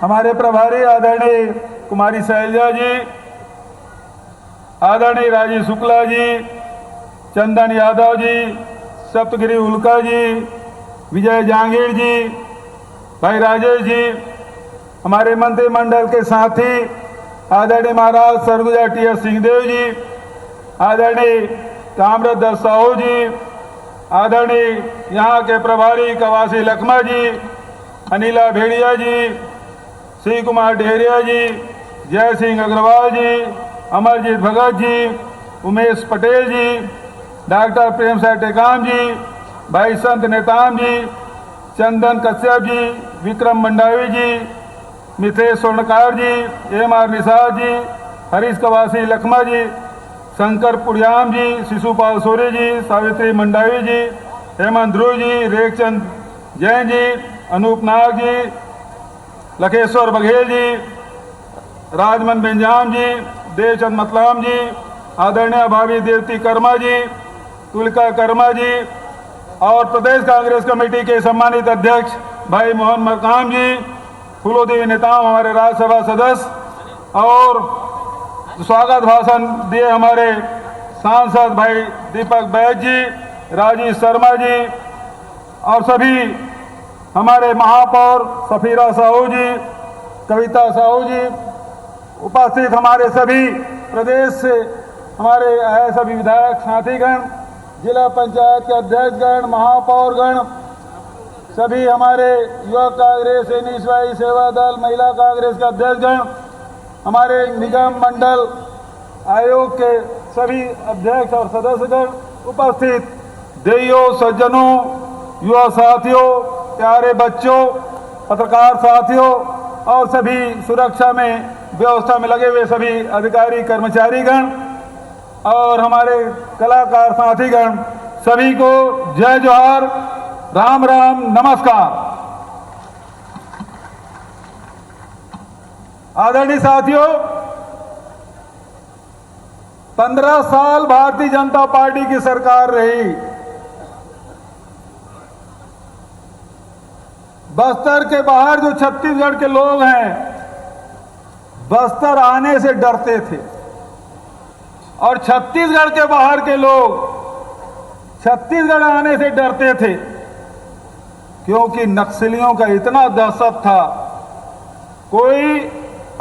हमारे प्रभारी आदरणीय कुमारी शैलजा जी, आदरणीय राजीव शुक्ला जी, चंदन यादव जी, सप्तगिरी उल्का जी, विजय जहांगीर जी, भाई राजेश जी, हमारे मंत्रिमंडल के साथी आदरणीय महाराज सरगुजा टी.एस. सिंहदेव जी, आदरणीय कामराज दत्त साहू जी, आदरणीय यहाँ के प्रभारी कवासी लखमा जी, अनिला भेड़िया जी, श्री कुमार डेहरिया जी, जय सिंह अग्रवाल जी, अमरजीत भगत जी, उमेश पटेल जी, डॉक्टर प्रेम साह टेकाम जी, भाई संत नेताम जी, चंदन कश्यप जी, विक्रम मंडावी जी, मिथेश स्वर्णकार जी, एम.आर. निषाद जी, हरीश कवासी लखमा जी, शंकर पुड़ियाम जी, शिशुपाल सोरे जी, सावित्री मंडावी जी, हेमंत ध्रुव जी, रेखचंद जैन जी, अनूप नाग जी, लखेश्वर बघेल जी, राजमन बेंजाम जी, देवचंद मतलाम जी, आदरणीय भाभी देवती कर्मा जी, तुलिका कर्मा जी और प्रदेश कांग्रेस कमेटी के सम्मानित अध्यक्ष भाई मोहन मकाम जी, फूलोदेवी नेताओं, हमारे राज्यसभा सदस्य और स्वागत भाषण दिए हमारे सांसद भाई दीपक बैज जी, राजीव शर्मा जी और सभी हमारे महापौर सफीरा साहू जी, कविता साहू जी, उपस्थित हमारे सभी प्रदेश से हमारे आए सभी विधायक साथीगण, जिला पंचायत के अध्यक्षगण, महापौरगण, सभी हमारे युवक कांग्रेस, एनएसवाई सेवा दल, महिला कांग्रेस के अध्यक्षगण, हमारे निगम मंडल आयोग के सभी अध्यक्ष और सदस्यगण, उपस्थित देवियों, सज्जनों, युवा साथियों, प्यारे बच्चों, पत्रकार साथियों और सभी सुरक्षा में व्यवस्था में लगे हुए सभी अधिकारी कर्मचारीगण और हमारे कलाकार साथीगण, सभी को जय जोहार, राम राम, नमस्कार। आदरणीय साथियों, 15 साल भारतीय जनता पार्टी की सरकार रही। बस्तर के बाहर जो छत्तीसगढ़ के लोग हैं, बस्तर आने से डरते थे और छत्तीसगढ़ के बाहर के लोग छत्तीसगढ़ आने से डरते थे, क्योंकि नक्सलियों का इतना दहशत था, कोई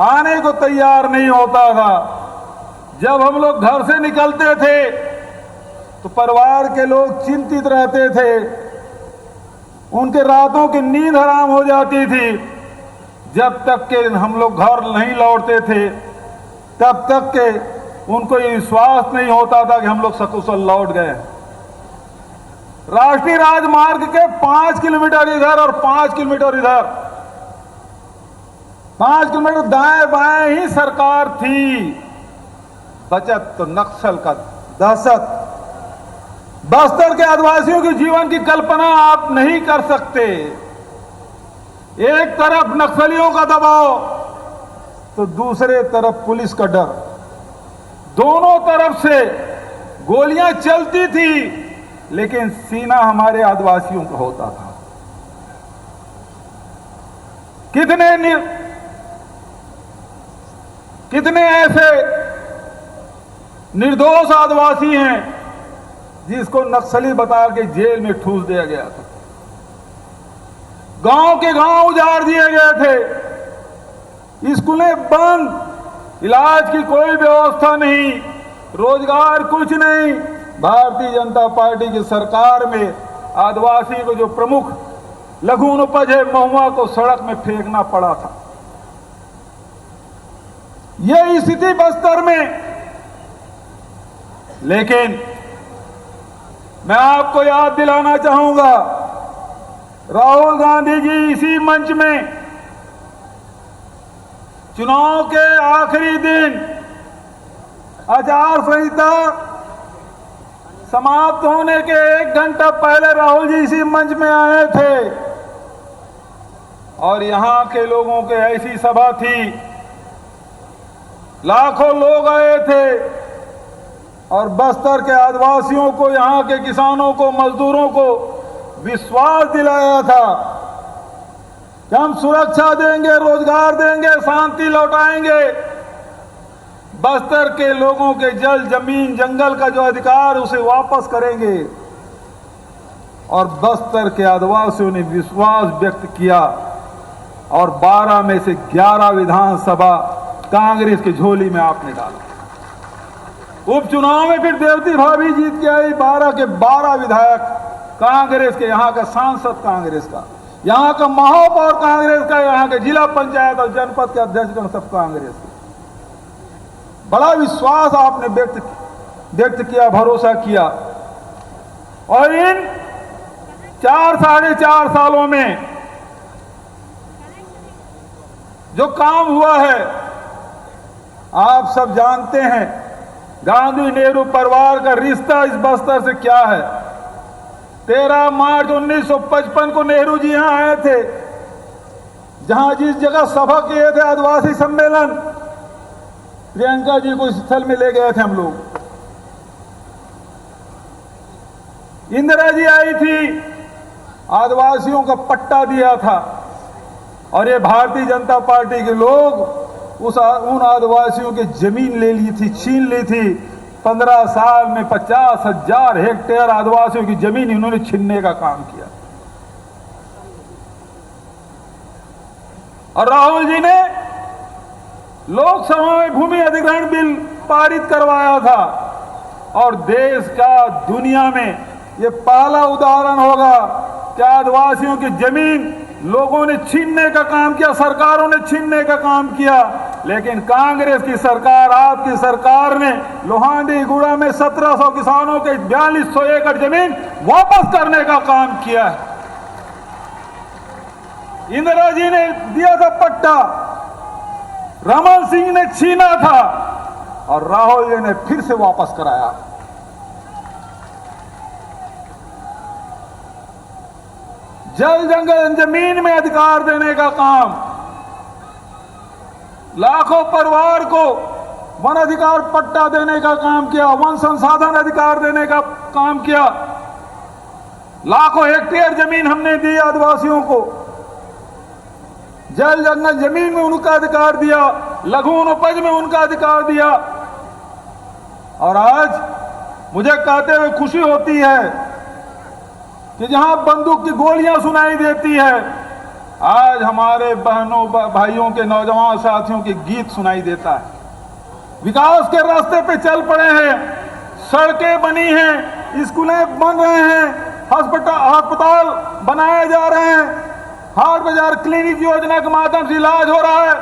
आने को तैयार नहीं होता था। जब हम लोग घर से निकलते थे तो परिवार के लोग चिंतित रहते थे, उनके रातों की नींद हराम हो जाती थी। जब तक के हम लोग घर नहीं लौटते थे तब तक के उनको ये विश्वास नहीं होता था कि हम लोग सकुशल लौट गए। राष्ट्रीय राजमार्ग के 5 किलोमीटर इधर और 5 किलोमीटर इधर, 5 किलोमीटर दाएं बाएं ही सरकार थी। बचत तो नक्सल का दहशत, बस्तर के आदिवासियों के जीवन की कल्पना आप नहीं कर सकते। एक तरफ नक्सलियों का दबाव तो दूसरे तरफ पुलिस का डर, दोनों तरफ से गोलियां चलती थी, लेकिन सीना हमारे आदिवासियों का होता था। कितने ऐसे निर्दोष आदिवासी हैं जिसको नक्सली बता के जेल में ठूस दिया गया था। गांव के गांव उजाड़ दिए गए थे, स्कूलें बंद, इलाज की कोई व्यवस्था नहीं, रोजगार कुछ नहीं। भारतीय जनता पार्टी की सरकार में आदिवासी को जो प्रमुख लघु उपज है महुआ को सड़क में फेंकना पड़ा था। यह स्थिति बस्तर में, लेकिन मैं आपको याद दिलाना चाहूंगा, राहुल गांधी जी इसी मंच में चुनाव के आखिरी दिन आचार संहिता समाप्त होने के 1 घंटा पहले राहुल जी इसी मंच में आए थे और यहां के लोगों के ऐसी सभा थी, लाखों लोग आए थे और बस्तर के आदिवासियों को, यहां के किसानों को, मजदूरों को विश्वास दिलाया था कि हम सुरक्षा देंगे, रोजगार देंगे, शांति लौटाएंगे। बस्तर के लोगों के जल, जमीन, जंगल का जो अधिकार उसे वापस करेंगे। और बस्तर के आदिवासियों ने विश्वास व्यक्त किया और 12 में से 11 विधानसभा कांग्रेस की झोली में आपने डाला। उपचुनाव में फिर देवती भाभी जीत के आई। 12 के 12 विधायक कांग्रेस के, यहाँ का सांसद कांग्रेस का, यहाँ का महापौर कांग्रेस का, यहाँ के जिला पंचायत और जनपद के अध्यक्षगण सब कांग्रेस के। बड़ा विश्वास आपने व्यक्त किया, भरोसा किया। और इन 4 साढ़े 4 सालों में जो काम हुआ है आप सब जानते हैं। गांधी नेहरू परिवार का रिश्ता इस बस्तर से क्या है। 13 मार्च 1955 को नेहरू जी यहां आए थे, जहां जिस जगह सभा किए थे आदिवासी सम्मेलन, प्रियंका जी को इस स्थल में ले गए थे हम लोग। इंदिरा जी आई थी, आदिवासियों का पट्टा दिया था और ये भारतीय जनता पार्टी के लोग उन आदिवासियों की जमीन ले ली थी, छीन ली थी। 15 साल में 50,000 हेक्टेयर आदिवासियों की जमीन इन्होंने छीनने का काम किया। और राहुल जी ने लोकसभा में भूमि अधिग्रहण बिल पारित करवाया था। और देश का, दुनिया में ये पहला उदाहरण होगा कि आदिवासियों की जमीन लोगों ने छीनने का काम किया, सरकारों ने छीनने का काम किया। लेकिन कांग्रेस की सरकार, आपकी सरकार ने लोहांडी गुड़ा में 1700 किसानों के 4200 एकड़ जमीन वापस करने का काम किया है। इंदिरा जी ने दिया था पट्टा, रमन सिंह ने छीना था और राहुल जी ने फिर से वापस कराया। जल, जंगल, जमीन में अधिकार देने का काम, लाखों परिवार को वन अधिकार पट्टा देने का काम किया, वन संसाधन अधिकार देने का काम किया। लाखों हेक्टेयर जमीन हमने दी आदिवासियों को, जल, जंगल, जमीन में उनका अधिकार दिया, लघु उपज में उनका अधिकार दिया। और आज मुझे कहते हुए खुशी होती है कि जहां बंदूक की गोलियां सुनाई देती है, आज हमारे बहनों भाइयों के, नौजवान साथियों के गीत सुनाई देता है। विकास के रास्ते पे चल पड़े हैं, सड़कें बनी हैं, स्कूलें बन रहे हैं, अस्पताल बनाए जा रहे हैं, हाट बाजार क्लिनिक योजना के माध्यम से इलाज हो रहा है,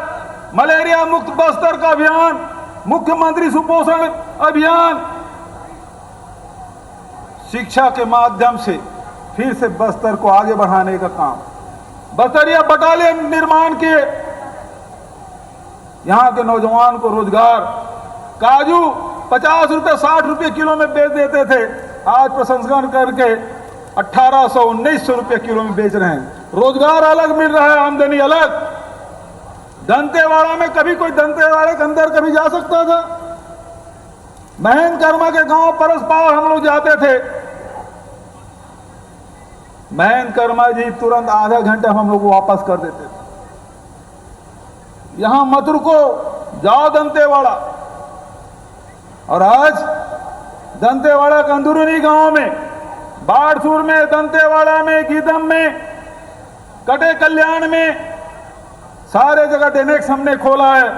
मलेरिया मुक्त बस्तर का अभियान, मुख्यमंत्री सुपोषण अभियान, शिक्षा के माध्यम से फिर से बस्तर को आगे बढ़ाने का काम, बस्तरिया बटालियन निर्माण किए, यहां के नौजवान को रोजगार। काजू 50 रुपए 60 रुपए किलो में बेच देते थे, आज प्रसंस्करण करके 1800-1900 रुपए किलो में बेच रहे हैं। रोजगार अलग मिल रहा है, आमदनी अलग। दंतेवाड़ा में कभी कोई दंतेवाड़े के अंदर कभी जा सकता था? महन कर्मा के गांव परसपाव हम लोग जाते थे, महन कर्मा जी तुरंत आधा घंटे हम लोग वापस कर देते थे। यहां मथुर को जाओ दंतेवाड़ा, और आज दंतेवाड़ा के अंदरूनी गांव में, बाड़सूर में, दंतेवाड़ा में, गीदम में, कटे कल्याण में, सारे जगह डेनेक्स हमने खोला है।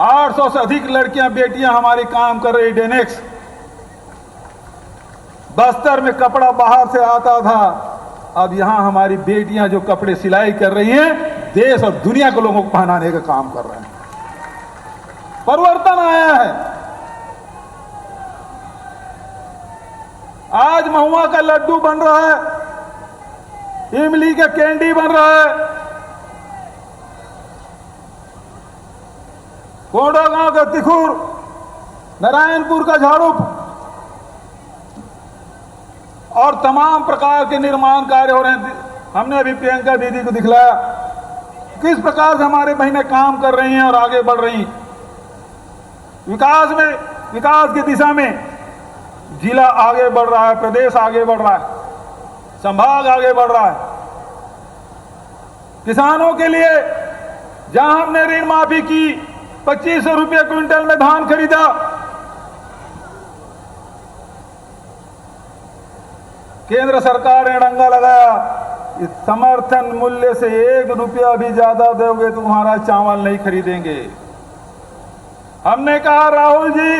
800 से अधिक लड़कियां, बेटियां हमारी काम कर रही डेनेक्स। बस्तर में कपड़ा बाहर से आता था, अब यहां हमारी बेटियां जो कपड़े सिलाई कर रही हैं, देश और दुनिया के लोगों को पहनाने का काम कर रहे हैं। परिवर्तन आया है। आज महुआ का लड्डू बन रहा है, इमली का कैंडी बन रहा है, कोंडा गांव का तिखुर, नारायणपुर का झाड़ू और तमाम प्रकार के निर्माण कार्य हो रहे हैं। हमने अभी प्रियंका दीदी को दिखलाया किस प्रकार से हमारे बहनें काम कर रही हैं और आगे बढ़ रही हैं। विकास की दिशा में जिला आगे बढ़ रहा है, प्रदेश आगे बढ़ रहा है, संभाग आगे बढ़ रहा है। किसानों के लिए जहां हमने ऋण माफी की, 2500 रुपये क्विंटल में धान खरीदा, केंद्र सरकार ने डंगा लगाया, इस समर्थन मूल्य से 1 रुपया भी ज्यादा दोगे तो तुम्हारा चावल नहीं खरीदेंगे। हमने कहा, राहुल जी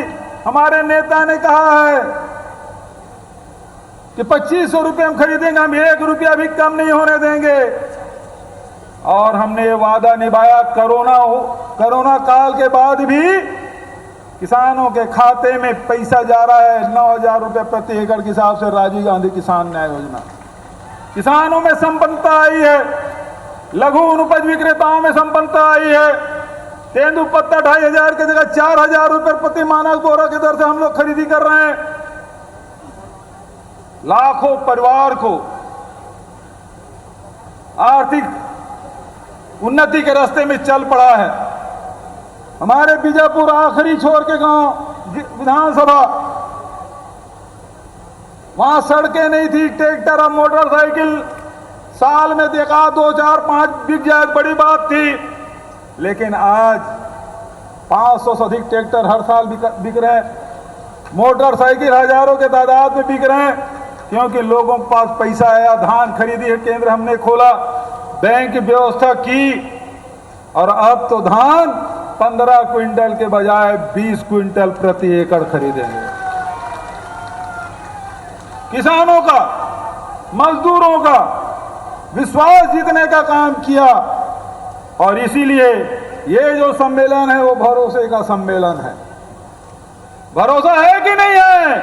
हमारे नेता ने कहा है कि 2500 रुपये हम खरीदेंगे, हम 1 रुपया भी कम नहीं होने देंगे। और हमने ये वादा निभाया। कोरोना काल के बाद भी किसानों के खाते में पैसा जा रहा है 9,000 रुपये प्रति एकड़ के हिसाब से राजीव गांधी किसान न्याय योजना। किसानों में संपन्नता आई है, लघु उपज विक्रेताओं में संपन्नता आई है। तेंदुपत्ता 2,500 की जगह 4,000 रुपये प्रति मानक बोरा की दर से हम लोग खरीदी कर रहे हैं। लाखों परिवार को आर्थिक उन्नति के रास्ते में चल पड़ा है। हमारे बीजापुर आखिरी छोर के गांव विधानसभा, वहां सड़कें नहीं थी, ट्रैक्टर और मोटरसाइकिल साल में देखा 2, 4, 5 बिक जाए बड़ी बात थी। लेकिन आज 500 से अधिक ट्रैक्टर हर साल बिक रहे हैं, मोटरसाइकिल हजारों के तादाद में बिक रहे हैं, क्योंकि लोगों के पास पैसा आया। धान खरीदी है, केंद्र हमने खोला, बैंक की व्यवस्था की, और अब तो धान 15 क्विंटल के बजाय 20 क्विंटल प्रति एकड़ खरीदेंगे। किसानों का, मजदूरों का विश्वास जीतने का काम किया। और इसीलिए ये जो सम्मेलन है वो भरोसे का सम्मेलन है। भरोसा है कि नहीं है?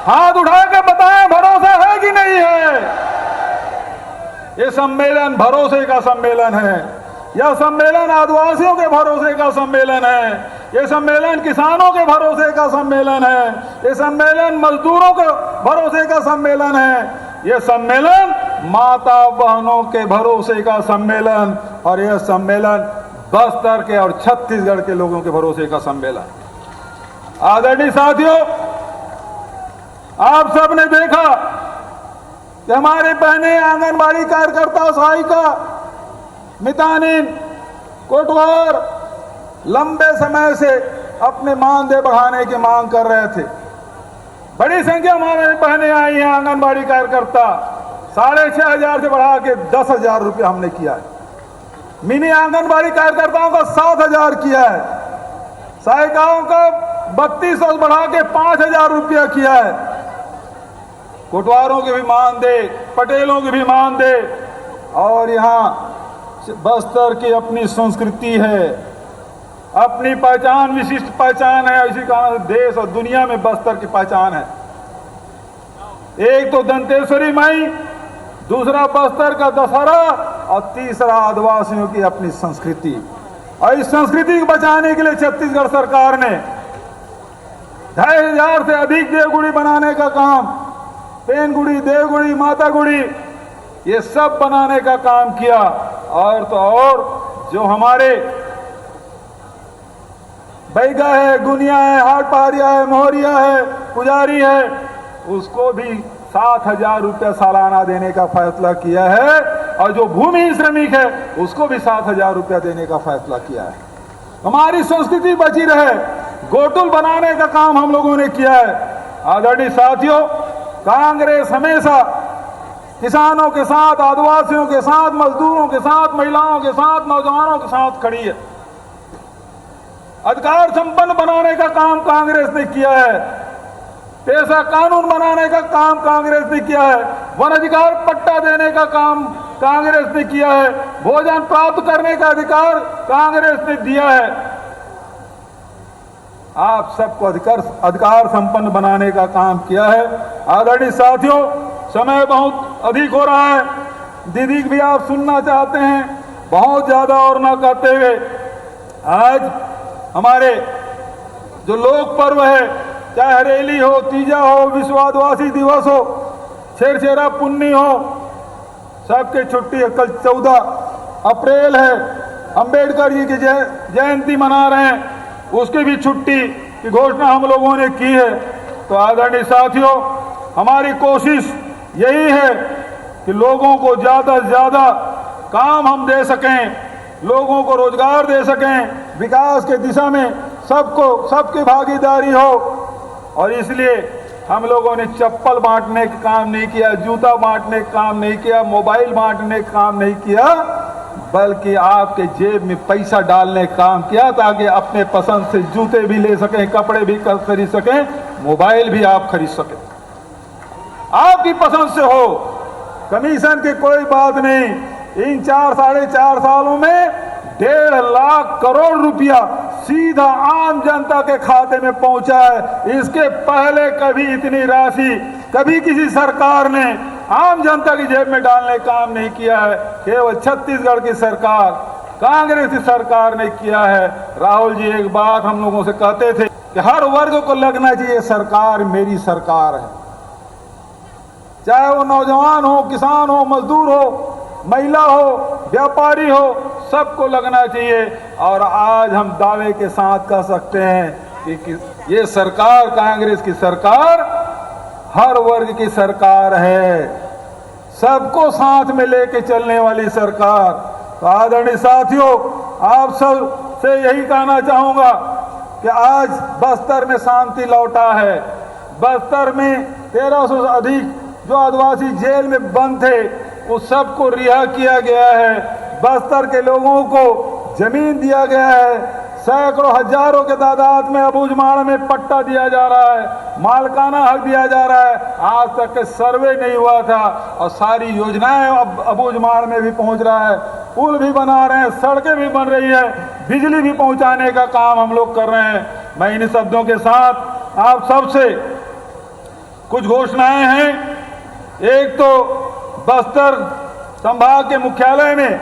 हाथ उठा के बताएं, भरोसा है कि नहीं है? ये सम्मेलन भरोसे का सम्मेलन है। यह सम्मेलन आदिवासियों के भरोसे का सम्मेलन है। ये सम्मेलन किसानों के भरोसे का सम्मेलन है। ये सम्मेलन मजदूरों के भरोसे का सम्मेलन है। ये सम्मेलन माता बहनों के भरोसे का सम्मेलन, और यह सम्मेलन बस्तर के और छत्तीसगढ़ के लोगों के भरोसे का सम्मेलन। आदरणीय साथियों, आप सबने देखा कि हमारे बहनें आंगनबाड़ी कार्यकर्ता, सहायिका, मितानिन, कोटवार लंबे समय से अपने मानदेय बढ़ाने की मांग कर रहे थे। बड़ी संख्या में हमारी बहनें आई हैं आंगनबाड़ी कार्यकर्ता, 6,500 से बढ़ा के 10,000 रुपया हमने किया है। मिनी आंगनबाड़ी कार्यकर्ताओं का 7,000 किया है। सहायिकाओं का 3200 से बढ़ा के 5,000 रुपया किया है। कोटवारों की भी मानदेय, पटेलों की भी मानदेय, और यहाँ बस्तर की अपनी संस्कृति है, अपनी पहचान, विशिष्ट पहचान है। इसी कारण देश और दुनिया में बस्तर की पहचान है। एक तो दंतेश्वरी माई, दूसरा बस्तर का दशहरा, और तीसरा आदिवासियों की अपनी संस्कृति। और इस संस्कृति को बचाने के लिए छत्तीसगढ़ सरकार ने 2,500 से अधिक देवगुड़ी बनाने का काम, पेनगुड़ी, देवगुड़ी, माता गुड़ी, ये सब बनाने का काम किया। और तो और जो हमारे बैगा है, गुनिया है, हाट पहाड़िया है, मोहरिया है, पुजारी है, उसको भी 7,000 रुपया सालाना देने का फैसला किया है। और जो भूमि श्रमिक है उसको भी 7,000 रुपया देने का फैसला किया है। हमारी संस्कृति बची रहे, गोटुल बनाने का काम हम लोगों ने किया है। आदरणीय साथियों, कांग्रेस हमेशा किसानों के साथ, आदिवासियों के साथ, मजदूरों के साथ, महिलाओं के साथ, नौजवानों के साथ खड़ी है। अधिकार संपन्न बनाने का काम कांग्रेस ने किया है। पेशा कानून बनाने का काम कांग्रेस ने किया है। वन अधिकार पट्टा देने का काम कांग्रेस ने किया है। भोजन प्राप्त करने का अधिकार कांग्रेस ने दिया है। आप सबको अधिकार संपन्न बनाने का काम किया है। आदरणीय साथियों, समय बहुत अधिक हो रहा है। दीदी भी आप सुनना चाहते हैं, बहुत ज्यादा और ना कहते हुए, आज हमारे जो लोक पर्व है, चाहे हरेली हो, तीजा हो, विश्व आदिवासी दिवस हो, छेरछेरा पुन्नी हो, सबके छुट्टी है। कल 14 अप्रैल है, अंबेडकर जी की जयंती मना रहे हैं, उसकी भी छुट्टी की घोषणा हम लोगों ने की है। तो आदरणीय साथियों, हमारी कोशिश यही है कि लोगों को ज्यादा से ज्यादा काम हम दे सकें, लोगों को रोजगार दे सकें, विकास के दिशा में सबकी भागीदारी हो। और इसलिए हम लोगों ने चप्पल बांटने का काम नहीं किया, जूता बांटने का काम नहीं किया, मोबाइल बांटने का काम नहीं किया, बल्कि आपके जेब में पैसा डालने का काम किया, ताकि अपने पसंद से जूते भी ले सकें, कपड़े भी खरीद सकें, मोबाइल भी आप खरीद सकें, आपकी पसंद से हो। कमीशन की कोई बात नहीं। इन 4-4.5 सालों में 1.5 लाख करोड़ रुपया सीधा आम जनता के खाते में पहुंचा है। इसके पहले कभी इतनी राशि कभी किसी सरकार ने आम जनता की जेब में डालने का काम नहीं किया है। केवल छत्तीसगढ़ की सरकार, कांग्रेस की सरकार ने किया है। राहुल जी एक बात हम लोगों से कहते थे कि हर वर्ग को लगना चाहिए सरकार मेरी सरकार है, चाहे वो नौजवान हो, किसान हो, मजदूर हो, महिला हो, व्यापारी हो, सबको लगना चाहिए। और आज हम दावे के साथ कह सकते हैं कि ये सरकार, कांग्रेस की सरकार, हर वर्ग की सरकार है, सबको साथ में लेके चलने वाली सरकार। तो आदरणीय साथियों, आप सब से यही कहना चाहूंगा कि आज बस्तर में शांति लौटा है। बस्तर में 1300 से अधिक जो आदिवासी जेल में बंद थे, उस सबको रिहा किया गया है। बस्तर के लोगों को जमीन दिया गया है। सैकड़ों हजारों के तादाद में अबूझमाड़ में पट्टा दिया जा रहा है, मालकाना हक दिया जा रहा है। आज तक के सर्वे नहीं हुआ था और सारी योजनाएं अब अबूझमाड़ में भी पहुंच रहा है। पुल भी बना रहे हैं, सड़कें भी बन रही है, बिजली भी पहुंचाने का काम हम लोग कर रहे हैं। मैं इन शब्दों के साथ आप सबसे कुछ घोषणाएं हैं। एक तो बस्तर संभाग के मुख्यालय में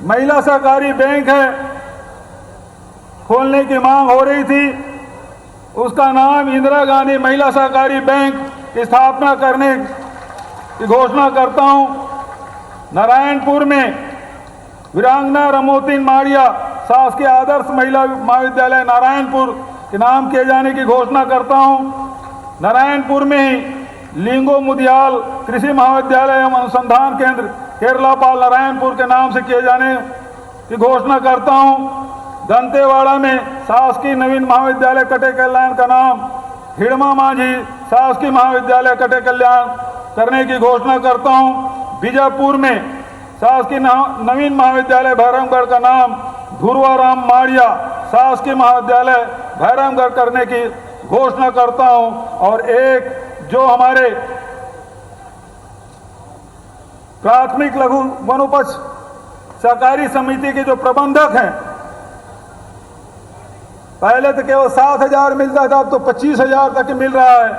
महिला सहकारी बैंक है, खोलने की मांग हो रही थी। उसका नाम इंदिरा गांधी महिला सहकारी बैंक की स्थापना करने की घोषणा करता हूं। नारायणपुर में वीरांगना रमोतिन माड़िया शासकीय आदर्श महिला महाविद्यालय नारायणपुर के नाम किए जाने की घोषणा करता हूं। नारायणपुर में ही लिंगो मुदियाल कृषि महाविद्यालय एवं अनुसंधान केंद्र केरलापाल नारायणपुर के नाम से किए जाने की घोषणा करता हूं। दंतेवाड़ा में शासकीय नवीन महाविद्यालय कटे कल्याण का नाम हिड़मा माझी शासकीय महाविद्यालय कटे कल्याण करने की घोषणा करता हूं। बीजापुर में शासकीय नवीन महाविद्यालय भैरमगढ़ का नाम ध्रुवाराम माड़िया शासकीय महाविद्यालय भैरमगढ़ करने की घोषणा करता हूं। और एक जो हमारे प्राथमिक लघु वनोपज सहकारी समिति के जो प्रबंधक हैं, पहले तो केवल 7,000 मिलता था, अब तो 25,000 तक मिल रहा है।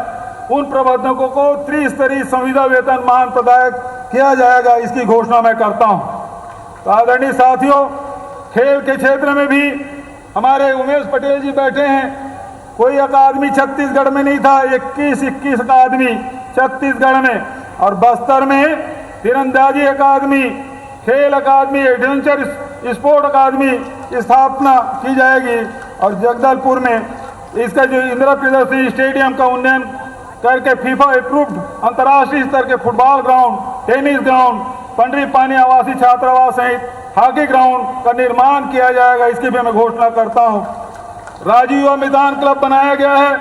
उन प्रबंधकों को त्रिस्तरीय संविदा वेतनमान प्रदान किया जाएगा, इसकी घोषणा मैं करता हूं। तो आदरणीय साथियों, खेल के क्षेत्र में भी हमारे उमेश पटेल जी बैठे हैं। कोई अकादमी छत्तीसगढ़ में नहीं था, 21 अकादमी छत्तीसगढ़ में, और बस्तर में तीरंदाजी अकादमी, खेल अकादमी, एडवेंचर स्पोर्ट अकादमी स्थापना की जाएगी। और जगदलपुर में इसका जो इंदिरा प्रियदर्शनी स्टेडियम का उन्नयन करके फीफा अप्रूव्ड अंतर्राष्ट्रीय स्तर के football ground, tennis ground, Pandri पानी आवासीय छात्रावास सहित हॉकी ग्राउंड का निर्माण किया जाएगा, इसकी भी मैं घोषणा करता हूं। राजीव युवा मैदान क्लब बनाया गया है,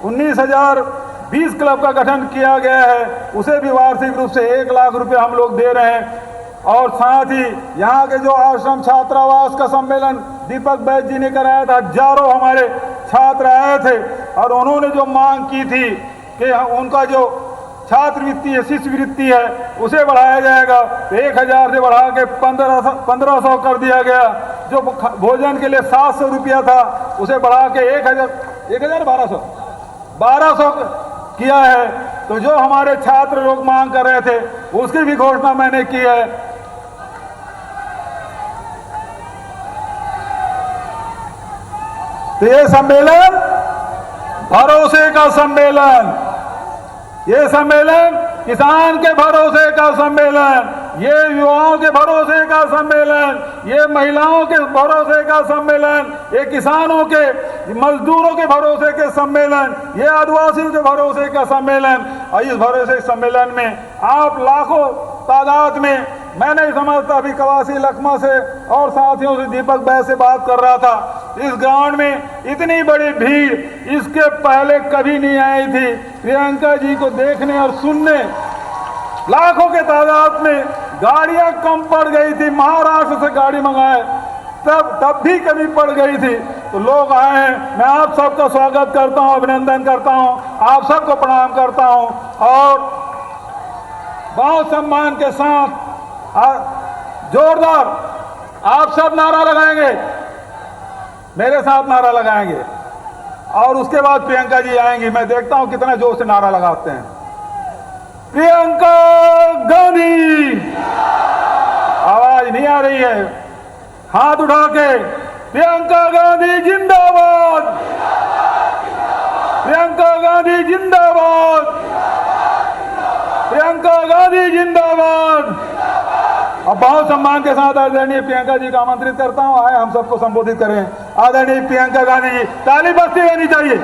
19,020 क्लब का गठन किया गया है, उसे भी वार्षिक रूप से 1 लाख रुपए हम लोग दे रहे हैं। और साथ ही यहाँ के जो आश्रम छात्रावास का सम्मेलन दीपक बैद जी ने कराया था, हजारों हमारे छात्र आए थे और उन्होंने जो मांग की थी कि उनका जो छात्रवृत्ति है, शिष्यवृत्ति है, उसे बढ़ाया जाएगा। 1,000 से बढ़ा के 1500 कर दिया गया। जो भोजन के लिए 700 रुपया था, उसे बढ़ा के 1200 किया है। तो जो हमारे छात्र लोग मांग कर रहे थे, उसकी भी घोषणा मैंने की है। तो ये सम्मेलन भरोसे का सम्मेलन, ये सम्मेलन किसान के भरोसे का सम्मेलन, ये युवाओं के भरोसे का सम्मेलन, ये महिलाओं के भरोसे का सम्मेलन, ये किसानों के, मजदूरों के भरोसे के सम्मेलन, ये आदिवासियों के भरोसे का सम्मेलन। और इस भरोसे सम्मेलन में आप लाखों तादाद में मैं नहीं समझता। अभी कवासी लखमा से और साथियों से दीपक भाई से बात कर रहा था, इस ग्राउंड में इतनी बड़ी भीड़ इसके पहले कभी नहीं आई थी। प्रियंका जी को देखने और सुनने लाखों के तादाद में गाड़ियां कम पड़ गई थी। महाराष्ट्र से गाड़ी मंगाए तब भी कमी पड़ गई थी, तो लोग आए हैं। मैं आप सबका स्वागत करता हूं, अभिनंदन करता हूं, आप सबको प्रणाम करता हूं और बहुत सम्मान के साथ जोरदार आप सब नारा लगाएंगे, मेरे साथ नारा लगाएंगे और उसके बाद प्रियंका जी आएंगी। मैं देखता हूं कितना जोर से नारा लगाते हैं। प्रियंका गांधी, आवाज नहीं आ रही है, हाथ उठा के। प्रियंका गांधी जिंदाबाद, प्रियंका गांधी जिंदाबाद, प्रियंका गांधी जिंदाबाद। अब बहुत सम्मान के साथ आदरणीय प्रियंका जी को आमंत्रित करता हूं, आए हम सबको संबोधित करें। आदरणीय प्रियंका गांधी जी, ताली बजती रहनी चाहिए।